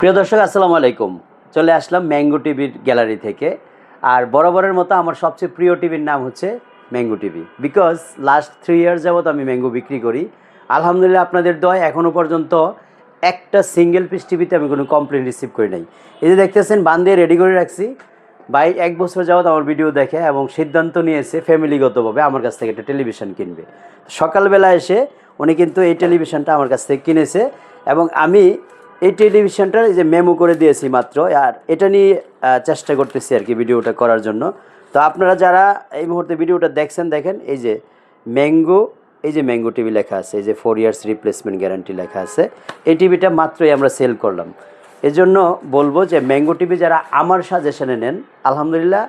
প্রিয় দর্শক আসসালামু আলাইকুম। চলে আসলাম ম্যাঙ্গো টিভির গ্যালারি থেকে। আর বরাবরের মতো আমার সবচেয়ে প্রিয় টিভির নাম হচ্ছে mango TV, because last 3 years যাবৎ আমি ম্যাঙ্গো বিক্রি করি। আলহামদুলিল্লাহ আপনাদের দয় এখনও পর্যন্ত একটা সিঙ্গেল পিস টিভিতে আমি কোনো কমপ্লেন রিসিভ করি নাই। এই যে দেখতেছেন বান দিয়ে রেডি করে রাখছি। ভাই 1 বছর যাবৎ আমার ভিডিও দেখে এবং সিদ্ধান্ত নিয়েছে ফ্যামিলিগতভাবে আমার কাছ থেকে একটা টেলিভিশন কিনবে। সকালবেলা এসে উনি কিন্তু এই টেলিভিশনটা আমার কাছ থেকে কিনেছে এবং আমি এই টেলিভিশনটার এই যে মেমো করে দিয়েছি মাত্র, আর এটা নিয়ে চেষ্টা করতেছি আর কি ভিডিওটা করার জন্য। তো আপনারা যারা এই মুহূর্তে ভিডিওটা দেখছেন দেখেন, এই যে ম্যাঙ্গো, এই যে ম্যাঙ্গো টিভি লেখা আছে, এই যে 4 ইয়ার্স রিপ্লেসমেন্ট গ্যারান্টি লেখা আছে। এই টিভিটা মাত্রই আমরা সেল করলাম। এজন্য বলবো যে ম্যাঙ্গো টিভি যারা আমার সাজেশনে নেন, আলহামদুলিল্লাহ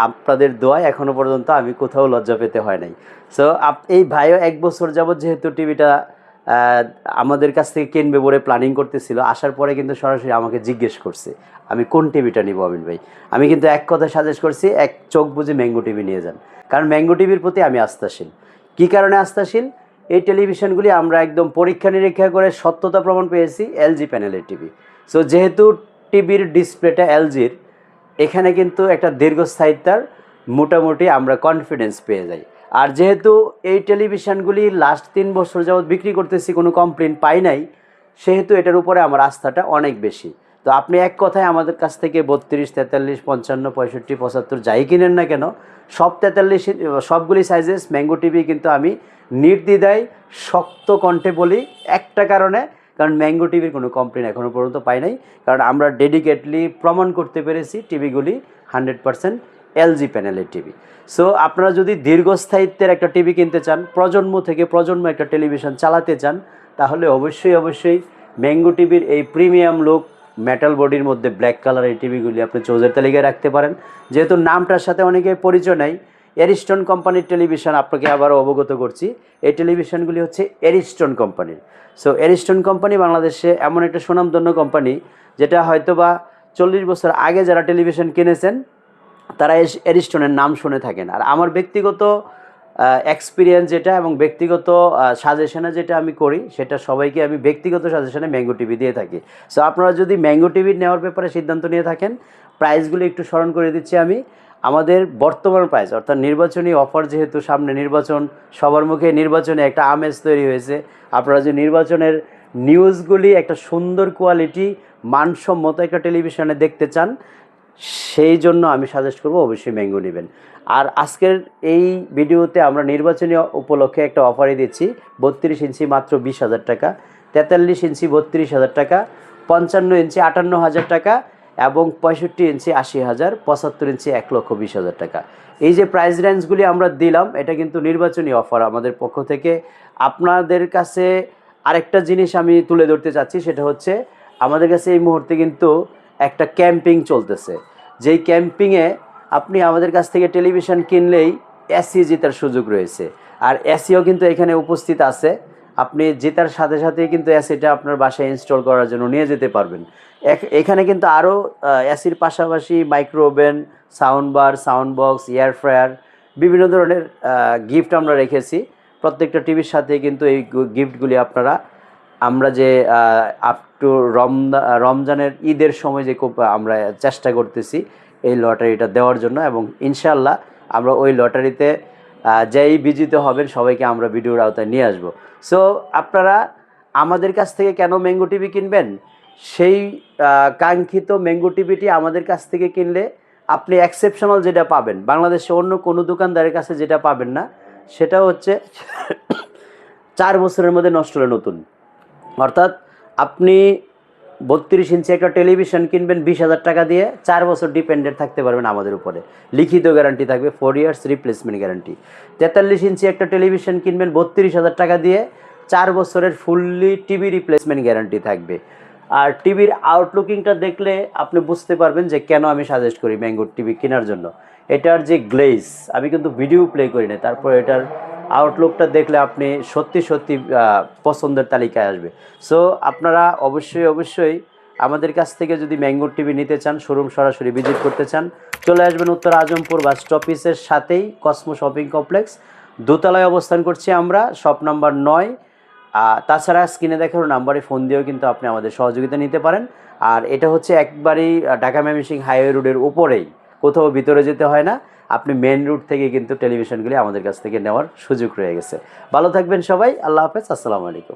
আপনাদের দোয়ায় এখনও পর্যন্ত আমি কোথাও লজ্জা পেতে হয় নাই। সো এই ভাইও 1 বছর যাবৎ যেহেতু টিভিটা আমাদের কাছ থেকে কিনবে বলে প্ল্যানিং করতেছিল, আসার পরে কিন্তু সরাসরি আমাকে জিজ্ঞেস করছে আমি কোন টিভিটা নিব। আমিন ভাই, আমি কিন্তু এক কথা সাজেস্ট করছি, এক চোখ বুঝে ম্যাঙ্গো টিভি নিয়ে যান, কারণ ম্যাঙ্গো টিভির প্রতি আমি আস্থাশীল। কী কারণে আস্থাশীল? এই টেলিভিশনগুলি আমরা একদম পরীক্ষা নিরীক্ষা করে সত্যতা প্রমাণ পেয়েছি এলজি প্যানেলের টিভি। সো যেহেতু টিভির ডিসপ্লেটা এলজির, এখানে কিন্তু একটা দীর্ঘস্থায়িত্বার মোটামুটি আমরা কনফিডেন্স পেয়ে যাই। আর যেহেতু এই টেলিভিশনগুলি লাস্ট 3 বছর যাবৎ বিক্রি করতেছি, কোনো কমপ্লেন পাই নাই, সেহেতু এটার উপরে আমার আস্থাটা অনেক বেশি। তো আপনি এক কথায় আমাদের কাছ থেকে 32, 43, 55, 65, 75 যাই কিনেন না কেন, সব 43 সবগুলি সাইজেস ম্যাঙ্গো টিভি কিন্তু আমি নির্দ্বিধায় শক্ত কণ্ঠে বলি, একটা কারণে, কারণ ম্যাঙ্গো টিভির কোনো কমপ্লেন এখনও পর্যন্ত পাই নাই। কারণ আমরা ডেডিকেটলি প্রমাণ করতে পেরেছি টিভিগুলি 100% এলজি প্যানেলের টিভি। সো আপনারা যদি দীর্ঘস্থায়িত্বের একটা টিভি কিনতে চান, প্রজন্ম থেকে প্রজন্ম একটা টেলিভিশন চালাতে চান, তাহলে অবশ্যই ম্যাঙ্গো টিভির এই প্রিমিয়াম লুক মেটাল বডির মধ্যে ব্ল্যাক কালার এই টিভিগুলি আপনি চোজের তালিকায় রাখতে পারেন। যেহেতু নামটার সাথে অনেকের পরিচয় নাই, এরিস্টন কোম্পানির টেলিভিশন আপনাকে আবারও অবগত করছি, এই টেলিভিশনগুলি হচ্ছে এরিস্টন কোম্পানির। সো এরিস্টন কোম্পানি বাংলাদেশে এমন একটা সুনামধন্য কোম্পানি, যেটা হয়তোবা 40 বছর আগে যারা টেলিভিশন কিনেছেন তারা এরিস্টনের নাম শুনে থাকেন। আর আমার ব্যক্তিগত এক্সপিরিয়েন্স যেটা এবং ব্যক্তিগত সাজেশনে যেটা আমি করি, সেটা সবাইকে আমি ব্যক্তিগত সাজেশনে ম্যাঙ্গো টিভি দিয়ে থাকি। সো আপনারা যদি ম্যাঙ্গো টিভি নেওয়ার ব্যাপারে সিদ্ধান্ত নিয়ে থাকেন, প্রাইসগুলো একটু স্মরণ করে দিচ্ছি আমি। আমাদের বর্তমান প্রাইস, অর্থাৎ নির্বাচনী অফার, যেহেতু সামনে নির্বাচন, সবার মুখে নির্বাচনে একটা আমেজ তৈরি হয়েছে। আপনারা যে নির্বাচনের নিউজগুলি একটা সুন্দর কোয়ালিটি মানসম্মত একটা টেলিভিশনে দেখতে চান, সেই জন্য আমি সাজেস্ট করব অবশ্যই ম্যাঙ্গো নেবেন। আর আজকের এই ভিডিওতে আমরা নির্বাচনী উপলক্ষে একটা অফারই দিচ্ছি। 32 ইঞ্চি মাত্র 20,000 টাকা, 43 ইঞ্চি 32,000 টাকা, 55 ইঞ্চি 58,000 টাকা এবং 65 ইঞ্চি 80,000, 75 ইঞ্চি 1,20,000 টাকা। এই যে প্রাইস রেঞ্জগুলি আমরা দিলাম, এটা কিন্তু নির্বাচনী অফার আমাদের পক্ষ থেকে। আপনাদের কাছে আরেকটা জিনিস আমি তুলে ধরতে চাচ্ছি, সেটা হচ্ছে আমাদের কাছে এই মুহূর্তে কিন্তু একটা ক্যাম্পিং চলতেছে, যেই ক্যাম্পিংয়ে আপনি আমাদের কাছ থেকে টেলিভিশন কিনলেই এসি জেতার সুযোগ রয়েছে। আর এসিও কিন্তু এখানে উপস্থিত আছে, আপনি জেতার সাথে সাথেই কিন্তু এসিটা আপনার বাসায় ইনস্টল করার জন্য নিয়ে যেতে পারবেন। এখানে কিন্তু আরও এসির পাশাপাশি microwave, sound bar, sound box, air fryer, বিভিন্ন ধরনের গিফট আমরা রেখেছি। প্রত্যেকটা টিভির সাথে কিন্তু এই গিফটগুলি আপনারা, আমরা যে আপ টু রমজানের ঈদের সময় যে আমরা চেষ্টা করতেছি এই লটারিটা দেওয়ার জন্য, এবং ইনশাল্লাহ আমরা ওই লটারিতে যেই বিজিত হবেন সবাইকে আমরা ভিডিওর আওতায় নিয়ে আসবো। সো আপনারা আমাদের কাছ থেকে কেন ম্যাঙ্গো টিভি কিনবেন? সেই কাঙ্ক্ষিত ম্যাঙ্গো টিভিটি আমাদের কাছ থেকে কিনলে আপনি এক্সেপশনাল যেটা পাবেন, বাংলাদেশে অন্য কোনো দোকানদারের কাছে যেটা পাবেন না, সেটা হচ্ছে 4 বছরের মধ্যে নষ্ট হলে নতুন। অর্থাৎ আপনি 32 ইঞ্চি একটা টেলিভিশন কিনবেন 20,000 টাকা দিয়ে, 4 বছর ডিপেন্ডেন্ট থাকতে পারবেন আমাদের উপরে, লিখিত গ্যারান্টি থাকবে, 4 ইয়ার্স রিপ্লেসমেন্ট গ্যারান্টি। 43 ইঞ্চি একটা টেলিভিশন কিনবেন 32,000 টাকা দিয়ে, 4 বছরের ফুললি টিভি রিপ্লেসমেন্ট গ্যারান্টি থাকবে। আর টিভির আউটলুকিংটা দেখলে আপনি বুঝতে পারবেন যে কেন আমি সাজেস্ট করি ম্যাঙ্গো টিভি কেনার জন্য। এটার যে গ্লেজ, আমি কিন্তু ভিডিও প্লে করি না, তারপর এটার আউটলুকটা দেখলে আপনি সত্যি পছন্দের তালিকায় আসবে। সো আপনারা অবশ্যই আমাদের কাছ থেকে যদি ম্যাঙ্গো টিভি নিতে চান, শোরুম সরাসরি ভিজিট করতে চান, চলে আসবেন উত্তর আজমপুর বাস স্টপিসের সাথেই কসমো শপিং কমপ্লেক্স, দোতলায় অবস্থান করছি আমরা, শপ নাম্বার 9। তাছাড়া স্ক্রিনে দেখানো নাম্বারে ফোন দিয়েও কিন্তু আপনি আমাদের সহযোগিতা নিতে পারেন। আর এটা হচ্ছে একবারেই ঢাকা ময়মনসিংহ হাইওয়ে রোডের উপরেই, কোথাও ভিতরে যেতে হয় না, আপনি মেন রুট থেকে কিন্তু টেলিভিশনগুলি আমাদের কাছ থেকে নেওয়ার সুযোগ রয়ে গেছে। ভালো থাকবেন সবাই, আল্লাহ হাফেজ, আসসালামু আলাইকুম।